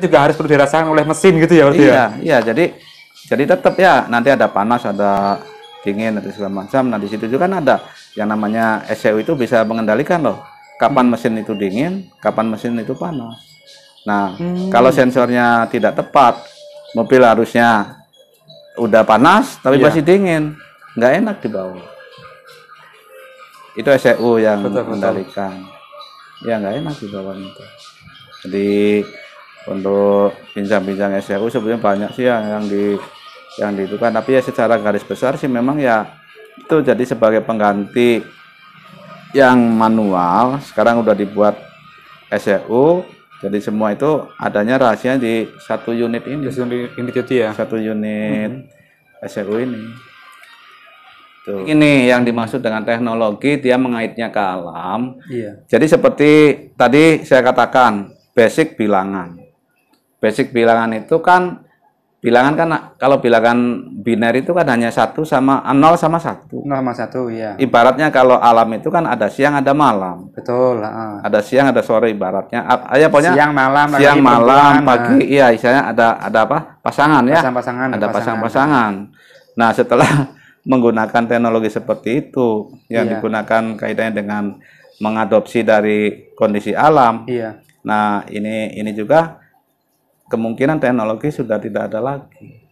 juga harus perlu dirasakan oleh mesin gitu ya berarti iya, iya, jadi tetap ya nanti ada panas, ada dingin, atau segala macam. Nah di situ juga kan ada yang namanya ECU itu bisa mengendalikan loh, kapan mesin itu dingin, kapan mesin itu panas. Nah kalau sensornya tidak tepat, mobil harusnya udah panas tapi masih dingin, nggak enak dibawa. Itu ECU yang mengendalikan. Ya nggak enak dibawa itu. Jadi untuk bincang-bincang ECU sebenarnya banyak sih yang itu kan, tapi ya secara garis besar sih memang ya itu jadi sebagai pengganti yang manual sekarang udah dibuat ECU, jadi semua itu adanya rahasia di satu unit ini. Satu unit ECU ini. Tuh. Ini yang dimaksud dengan teknologi, dia mengaitnya ke alam. Jadi seperti tadi saya katakan basic bilangan. Basic bilangan itu kan kalau bilangan biner itu kan hanya 0 sama 1. 0 sama 1 ya. Ibaratnya kalau alam itu kan ada siang ada malam. Betul. Ada siang ada sore ibaratnya. Ya pokoknya siang malam pagi. Iya istilahnya ada apa? Pasangan ya. Ada pasang-pasangan. Nah setelah menggunakan teknologi seperti itu yang digunakan kaitannya dengan mengadopsi dari kondisi alam. Nah ini juga kemungkinan teknologi sudah tidak ada lagi.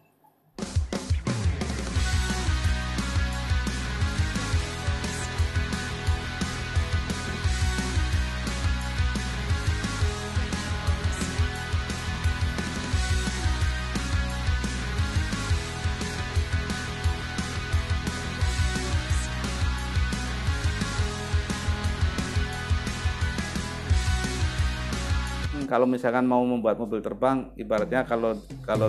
Kalau misalkan mau membuat mobil terbang, ibaratnya kalau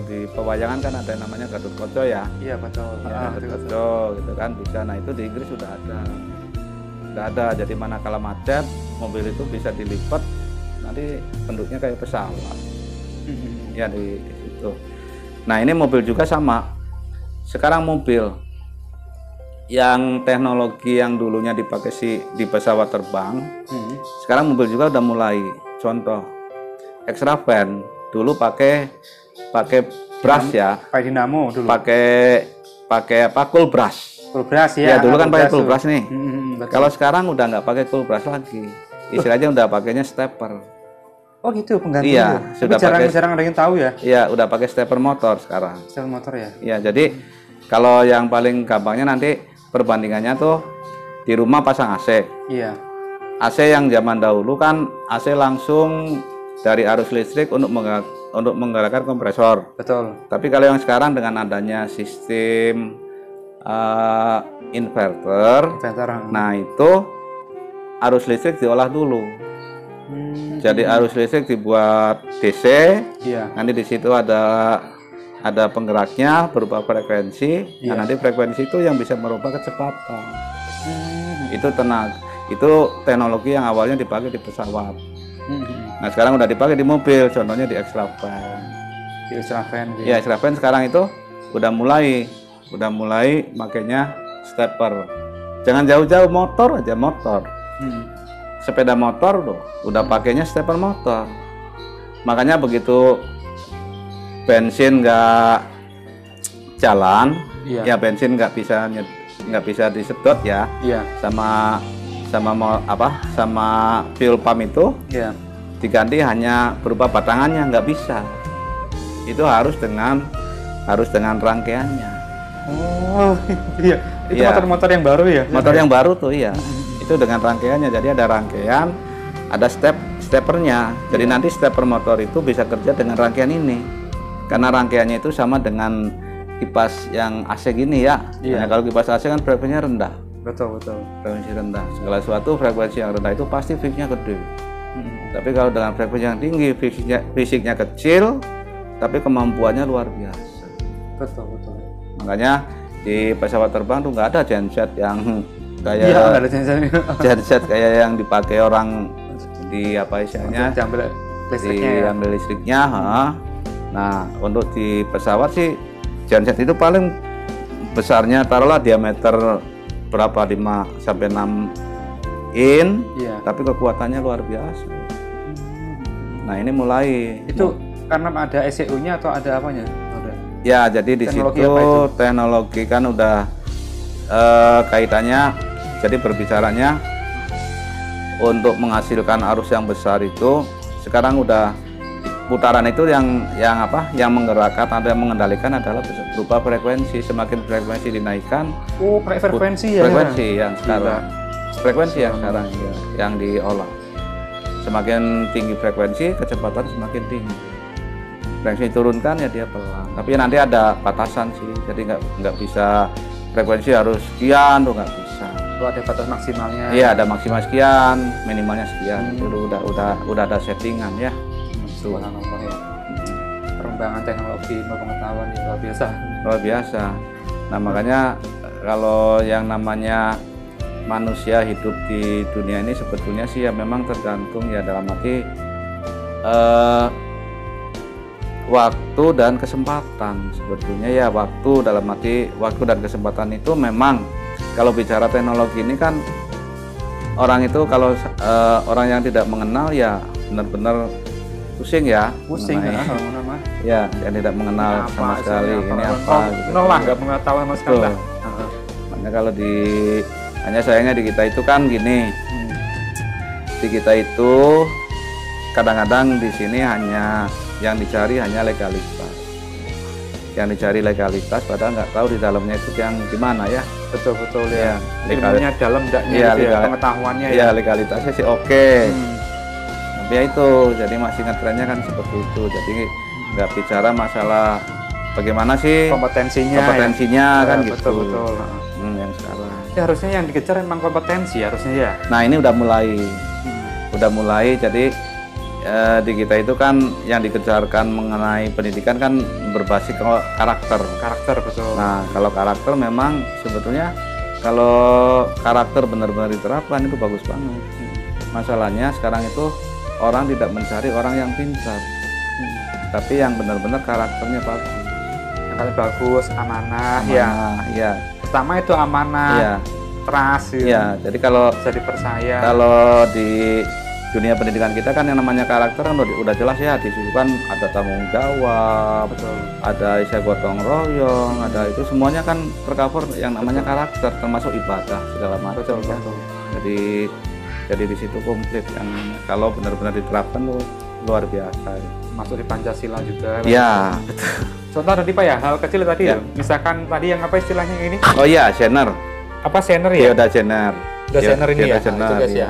di pewayangan kan ada yang namanya Gatot Kaca ya. Iya betul. Ya, Gatot Kaca gitu kan bisa. Nah itu di Inggris sudah ada. Jadi manakala macet, mobil itu bisa dilipat, nanti bentuknya kayak pesawat. Ya di situ. Nah ini mobil juga sama. Sekarang mobil yang teknologi yang dulunya dipakai di pesawat terbang, sekarang mobil juga udah mulai. Contoh. Extra van dulu pakai brush ya, pakai dinamo dulu, pakai apa, cool brush ya dulu kan pakai cool brush nih. Kalau sekarang udah nggak pakai cool brush lagi, istilahnya udah pakainya stepper. Oh gitu pengganti. Iya sudah jarang ada yang tahu ya. Iya udah pakai stepper motor sekarang. Stepper motor ya. Iya jadi kalau yang paling gampangnya nanti perbandingannya tuh di rumah pasang AC. Iya. AC yang zaman dahulu kan AC langsung dari arus listrik untuk menggerakkan kompresor. Betul. Tapi kalau yang sekarang dengan adanya sistem inverter, nah itu arus listrik diolah dulu. Jadi arus listrik dibuat DC, nanti di situ ada penggeraknya berupa frekuensi. Nah, nanti frekuensi itu yang bisa merubah kecepatan. Itu teknologi yang awalnya dipakai di pesawat. Nah sekarang udah dipakai di mobil, contohnya di Extra Van. Ya Extra Van sekarang itu udah mulai makanya stepper. Jangan jauh-jauh, motor aja motor. Sepeda motor loh, udah pakainya stepper motor. Makanya begitu bensin nggak jalan, ya bensin nggak bisa disedot ya. Sama fuel pump itu diganti hanya berupa batangannya, nggak bisa. Itu harus dengan rangkaiannya. Oh iya, itu motor-motor yang baru ya? Motor yang baru tuh iya. Itu dengan rangkaiannya, jadi ada rangkaian, ada steppernya. Jadi nanti stepper motor itu bisa kerja dengan rangkaian ini, karena rangkaiannya itu sama dengan kipas yang AC gini ya. Nah, kalau kipas AC kan frekuensinya rendah. Betul. Frekuensi rendah. Segala sesuatu frekuensi yang rendah itu pasti fisiknya gede. Tapi kalau dengan frekuensi yang tinggi, fisiknya kecil, tapi kemampuannya luar biasa. Betul. Makanya di pesawat terbang tuh nggak ada genset yang kayak genset kayak yang dipakai orang di apa istilahnya? Diambil listriknya. Nah, untuk di pesawat sih genset itu paling besarnya taruhlah diameter berapa 5 sampai 6 in, tapi kekuatannya luar biasa. Nah ini mulai karena ada ECU-nya atau ada apanya? Ya, jadi di Teknologi situ apa itu? teknologi kan udah kaitannya, jadi berbicaranya untuk menghasilkan arus yang besar itu sekarang udah putaran itu yang apa? Yang menggerakkan atau yang mengendalikan adalah berupa frekuensi. Semakin frekuensi dinaikkan, Oh, pakai frekuensi ya? frekuensi yang sekarang, frekuensi yang sekarang ya, yang diolah. Semakin tinggi frekuensi, kecepatan semakin tinggi. Frekuensi turunkan ya dia pelan. Tapi nanti ada batasan sih, jadi nggak bisa frekuensi harus sekian, tuh nggak bisa. Kalau ada batas maksimalnya. Iya, ada maksimal sekian, minimalnya sekian. Itu udah ada settingan ya. Subhanallah ya. Perkembangan teknologi, ilmu pengetahuan yang luar biasa. Luar biasa. Nah makanya kalau yang namanya manusia hidup di dunia ini sebetulnya sih ya memang tergantung ya dalam arti waktu dan kesempatan. Sebetulnya ya waktu dalam arti waktu dan kesempatan itu memang kalau bicara teknologi ini kan orang itu kalau orang yang tidak mengenal ya benar-benar pusing ya. Pusing Ya, yang tidak mengenal sama sekali ini apa gitu. Nol lah, nggak mengetahui sama sekali lah. Makanya kalau hanya sayangnya di kita itu kan gini, di kita itu kadang-kadang di sini hanya yang dicari hanya legalitas, yang dicari legalitas, padahal nggak tahu di dalamnya itu yang gimana ya. Betul ya. Ilmunya dalam enggaknya ya, gitu ya, pengetahuannya ya. Legalitasnya sih oke. Tapi ya itu, jadi masih ngetrennya kan seperti itu. Jadi nggak bicara masalah bagaimana sih kompetensinya ya. Kan gitu. Betul. Yang sekarang. Ya harusnya yang dikejar emang kompetensi harusnya ya. Nah ini udah mulai. Jadi di kita itu kan yang dikejarkan mengenai pendidikan kan berbasis karakter. Betul. Nah kalau karakter memang sebetulnya kalau karakter benar-benar diterapkan itu bagus banget. Masalahnya sekarang itu orang tidak mencari orang yang pintar, tapi yang benar-benar karakternya bagus. Yang bagus, amanah. Ya. Pertama itu amanah, trust. Ya. Jadi kalau bisa dipercaya. Kalau di dunia pendidikan kita kan yang namanya karakter kan udah jelas ya, disuguhkan ada tanggung jawab, ada isi gotong royong, ada itu semuanya kan tercover yang namanya karakter, termasuk ibadah segala macam. Jadi di situ komplit yang kalau benar-benar diterapkan luar biasa. Masuk di Pancasila juga. Ya, betul. Contoh tadi Pak ya, hal kecil tadi ya. Misalkan tadi yang apa istilahnya ini? Oh iya, Jenner. Apa Jenner ya? Yoda Jenner. Jenner ini ya. Jenner, itu guys ya.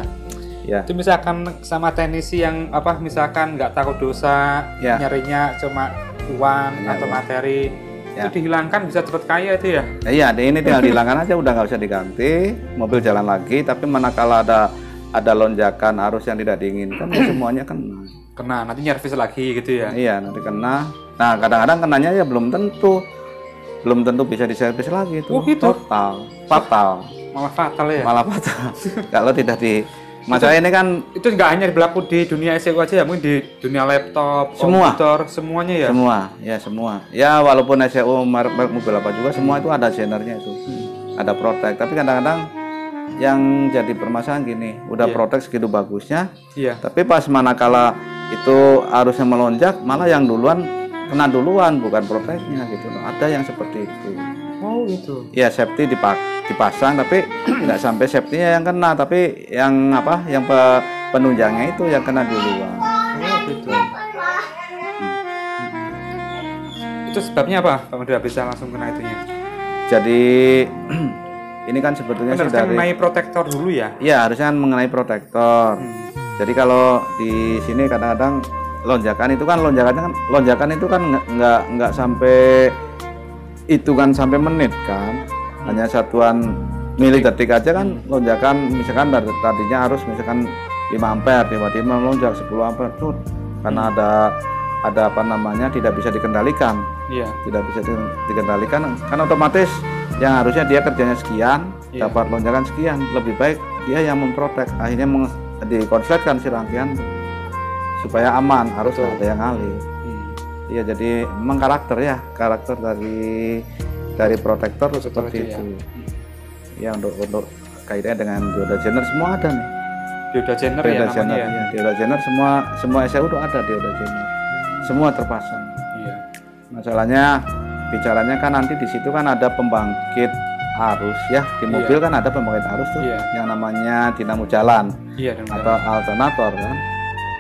Ya. Itu misalkan sama teknisi yang apa misalkan nggak takut dosa, nyarinya cuma uang atau materi, itu dihilangkan bisa cepat kaya itu ya? Iya, ini tinggal dihilangkan aja udah nggak usah diganti, mobil jalan lagi. Tapi manakala ada lonjakan arus yang tidak diinginkan, semuanya kena, nanti nyervis lagi gitu ya? Iya, nanti kena. Nah kadang-kadang kenanya ya belum tentu bisa diservis lagi itu. Oh gitu? Fatal. Malah fatal ya? Malah fatal. Kalau tidak masalah ini kan itu nggak hanya berlaku di dunia ECU aja ya, mungkin di dunia laptop, komputer, semuanya ya? Semua. Ya walaupun ECU merek mobil apa juga, semua itu ada Jennernya itu, ada Protect. Tapi kadang-kadang yang jadi permasalahan gini, udah Protect segitu bagusnya, tapi pas manakala itu harusnya melonjak, malah yang duluan kena duluan, bukan Protectnya gitu. Ada yang seperti itu. Oh gitu. Ya safety dipasang tapi nggak sampai safety-nya yang kena, tapi yang penunjangnya itu yang kena duluan. Oh gitu. Itu sebabnya apa? Kamu udah bisa langsung kena itunya? Jadi ini kan sebetulnya sih dari mengenai protektor dulu ya? Iya, harusnya mengenai protektor. Jadi kalau di sini kadang-kadang lonjakan itu kan nggak sampai hitungan sampai menit kan, hanya satuan milidetik aja kan lonjakan. Misalkan tadinya harus misalkan 5 ampere tiba-tiba melonjak 10 ampere tuh karena ada apa namanya tidak bisa dikendalikan. Tidak bisa dikendalikan kan otomatis yang harusnya dia kerjanya sekian dapat lonjakan sekian, lebih baik dia yang memprotek, akhirnya dikonsletkan si rangkaian supaya aman, harus ada yang ngalih. Iya, jadi memang karakter dari protektor seperti itu. Ya untuk kaitannya dengan Yoda Jenner semua ada nih. Yoda Jenner ya namanya ya. Yoda Jenner semua ECU itu ada Yoda Jenner. semua terpasang. Iya. Masalahnya bicaranya kan nanti di situ kan ada pembangkit arus ya, di mobil kan ada pembangkit arus tuh yang namanya dinamo jalan atau alternator kan.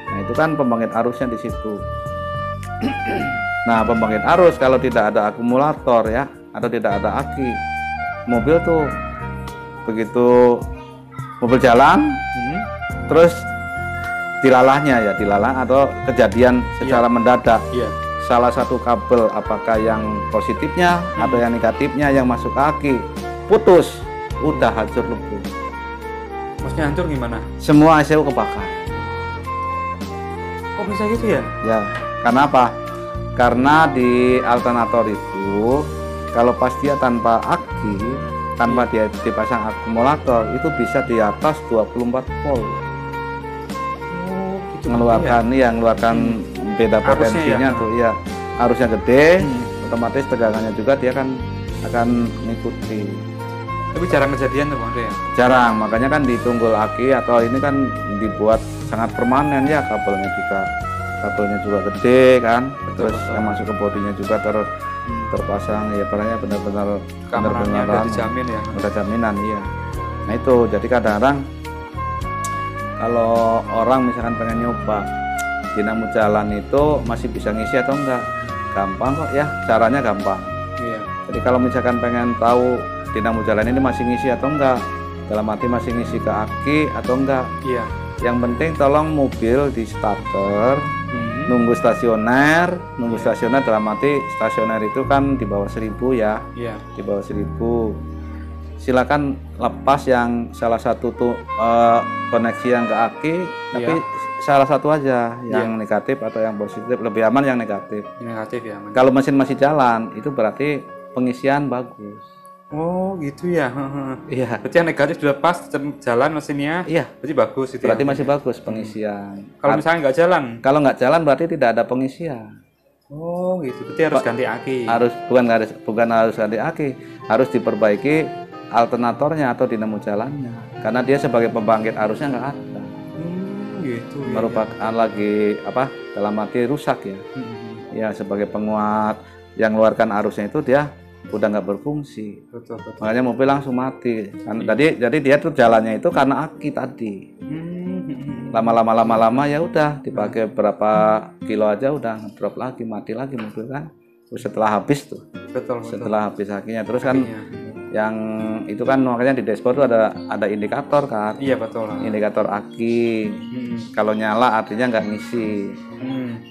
Nah itu kan pembangkit arusnya di situ. Nah pembangkit arus kalau tidak ada akumulator ya, atau tidak ada aki, mobil tuh begitu mobil jalan terus dilalahnya ya, dilalah atau kejadian secara mendadak. Salah satu kabel apakah yang positifnya atau yang negatifnya yang masuk ke aki putus, udah hancur lebur. Maksudnya hancur gimana? Semua ECU kebakar. Kok bisa gitu ya? Ya, karena apa? Karena di alternator itu kalau pas dia tanpa aki, tanpa dia dipasang akumulator, itu bisa di atas 24 volt. Gitu mengeluarkan yang mengeluarkan beda potensinya tuh ya, arusnya gede, otomatis tegangannya juga dia kan akan mengikuti. Tapi jarang kejadian tuh Bang ya? Jarang, makanya kan di tunggul aki atau ini kan dibuat sangat permanen ya, kabelnya juga gede kan, terus yang masuk ke bodinya juga terpasang ya, perannya benar-benar udah dijamin ya, udah jaminan iya. Nah itu jadi kadang-kadang kalau orang misalkan pengen nyoba dinamo jalan itu masih bisa ngisi atau enggak, gampang kok ya, caranya gampang. Jadi kalau misalkan pengen tahu dinamo jalan ini masih ngisi atau enggak, dalam arti masih ngisi ke aki atau enggak, yang penting tolong mobil di starter, nunggu stasioner dalam arti stasioner itu kan di bawah 1000 ya, di bawah 1000. Silakan lepas yang salah satu tuh koneksi yang ke aki, tapi salah satu aja yang negatif atau yang positif, lebih aman yang negatif. Negatif ya. Kalau mesin masih jalan itu berarti pengisian bagus. Oh gitu ya. Iya. Berarti yang negatif sudah pas jalan mesinnya. Iya. Berarti bagus itu. Berarti masih bagus pengisian. Kalau misalnya nggak jalan? Kalau nggak jalan berarti tidak ada pengisian. Oh gitu. Berarti harus ganti aki. Bukan harus ganti aki, harus diperbaiki alternatornya atau dinamo jalannya. Karena dia sebagai pembangkit arusnya nggak ada. Gitu. Merupakan lagi apa? Dalam arti rusak ya. Ya sebagai penguat yang mengeluarkan arusnya itu dia udah nggak berfungsi. Betul. Makanya mobil langsung mati. Jadi dia tuh jalannya itu karena aki tadi. Lama-lama ya udah dipakai berapa kilo aja udah drop lagi, mati lagi mobil kan. Terus setelah habis tuh. Setelah habis akinya terus kan yang itu kan makanya di dashboard tuh ada indikator kan. Iya betul. Indikator aki. Kalau nyala artinya nggak ngisi.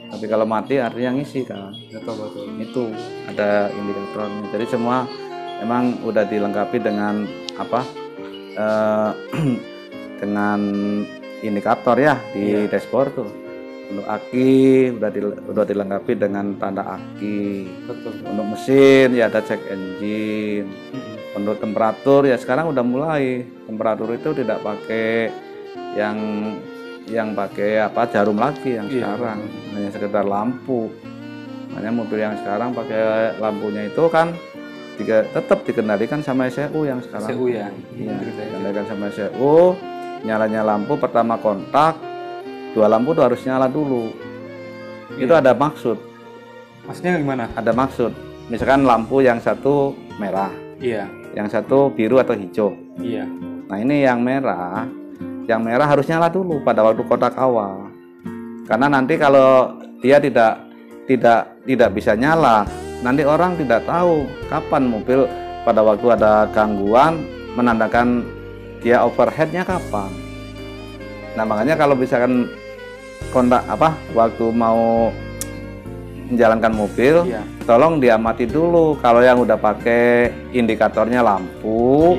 Tapi kalau mati artinya ngisi kan. Betul. Itu ada indikatornya. Jadi semua memang udah dilengkapi dengan apa? Dengan indikator ya di dashboard tuh. Untuk aki udah dilengkapi dengan tanda aki. Betul. Untuk mesin ya ada cek engine. Untuk temperatur ya sekarang udah mulai temperatur itu tidak pakai yang pakai apa jarum lagi yang sekarang, hanya sekedar lampu. Makanya mobil yang sekarang pakai lampunya itu kan tetap dikendalikan sama ECU yang sekarang. ECU ya. Iya, dikendalikan sama ECU. Nyalanya lampu pertama kontak, dua lampu tuh harus nyala dulu. Itu ada maksud. Maksudnya gimana? Ada maksud. Misalkan lampu yang satu merah. Iya. Yang satu biru atau hijau. Iya. Nah ini yang merah harus nyala dulu pada waktu kotak awal. Karena nanti kalau dia tidak bisa nyala, nanti orang tidak tahu kapan mobil pada waktu ada gangguan menandakan dia overheadnya kapan. Nah makanya kalau misalkan kontak waktu mau menjalankan mobil, tolong diamati dulu kalau yang udah pakai indikatornya lampu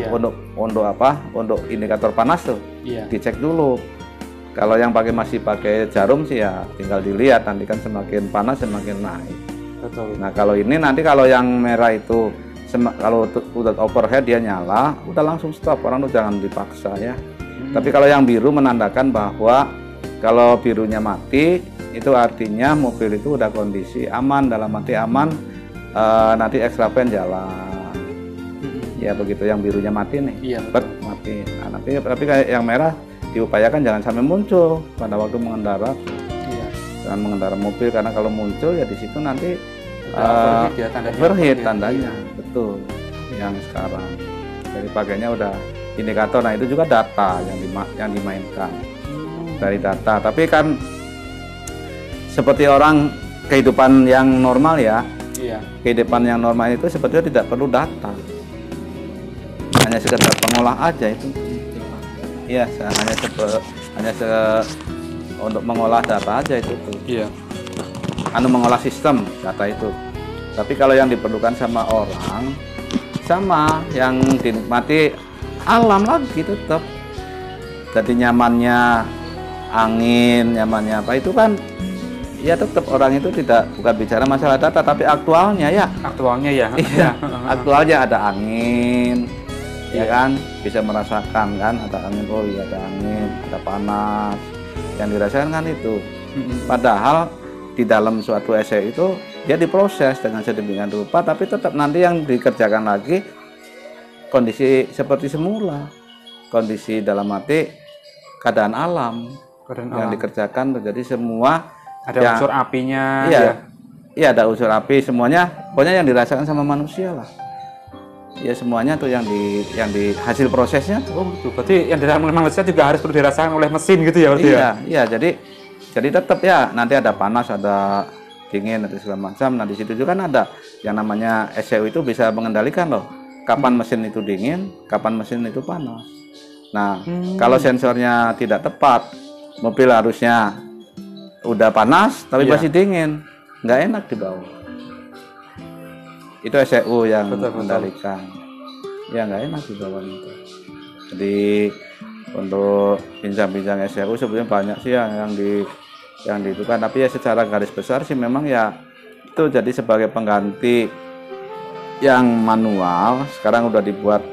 untuk indikator panas tuh dicek dulu. Kalau yang masih pakai jarum sih ya tinggal dilihat, nanti kan semakin panas semakin naik. Betul. Nah kalau ini nanti kalau yang merah itu kalau udah overhead dia nyala, udah langsung stop, orang tuh jangan dipaksa ya. Tapi kalau yang biru menandakan bahwa kalau birunya mati itu artinya mobil itu udah kondisi aman, dalam arti aman, nanti extra fan jalan. Ya begitu, yang birunya mati nih, mati. Nah, tapi kayak yang merah diupayakan jangan sampai muncul pada waktu mengendarat. Iya. dengan mengendarai mobil, karena kalau muncul ya di situ nanti overheat tandanya, betul. Yang sekarang dari pakainya udah indikator. Nah itu juga data yang dimainkan dari data. Tapi kan seperti orang kehidupan yang normal ya, kehidupan yang normal itu sebetulnya tidak perlu data, hanya sekedar pengolah aja itu. Iya, hanya untuk mengolah data aja itu tuh. Iya. Mengolah sistem data itu. Tapi kalau yang diperlukan sama orang, sama yang dinikmati alam lagi tetap. Jadi nyamannya angin, nyamannya apa itu kan, ya tetap orang itu bukan bicara masalah data, tapi aktualnya ya. Aktualnya ya. Iya, aktualnya ada angin, ya kan, bisa merasakan kan, ada angin, oh iya ada angin, ada panas, yang dirasakan kan itu. Padahal di dalam suatu essay itu dia diproses dengan sedemikian rupa, tapi tetap nanti yang dikerjakan lagi kondisi seperti semula, kondisi dalam arti keadaan alam yang dikerjakan terjadi semua. Ada unsur apinya. Iya, ada unsur api, semuanya pokoknya yang dirasakan sama manusia lah. Ya semuanya tuh yang di hasil prosesnya. Oh gitu. Berarti yang dirasakan oleh manusia juga harus perlu dirasakan oleh mesin gitu ya berarti ya? Iya, jadi tetap ya nanti ada panas, ada dingin, atau segala macam. Nah di situ juga kan ada yang namanya ECU itu bisa mengendalikan loh, kapan mesin itu dingin, kapan mesin itu panas. Nah kalau sensornya tidak tepat, mobil harusnya udah panas tapi masih dingin, nggak enak dibawa. Itu ECU yang mengendalikan. Ya nggak enak dibawa itu. Jadi untuk bincang-bincang ECU sebenarnya banyak sih yang itu kan, tapi ya secara garis besar sih memang ya itu jadi sebagai pengganti yang manual. Sekarang udah dibuat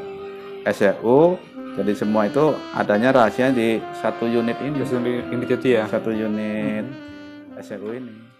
ECU, jadi semua itu adanya rahasia di satu unit ini. Satu unit Satu unit ECU ini.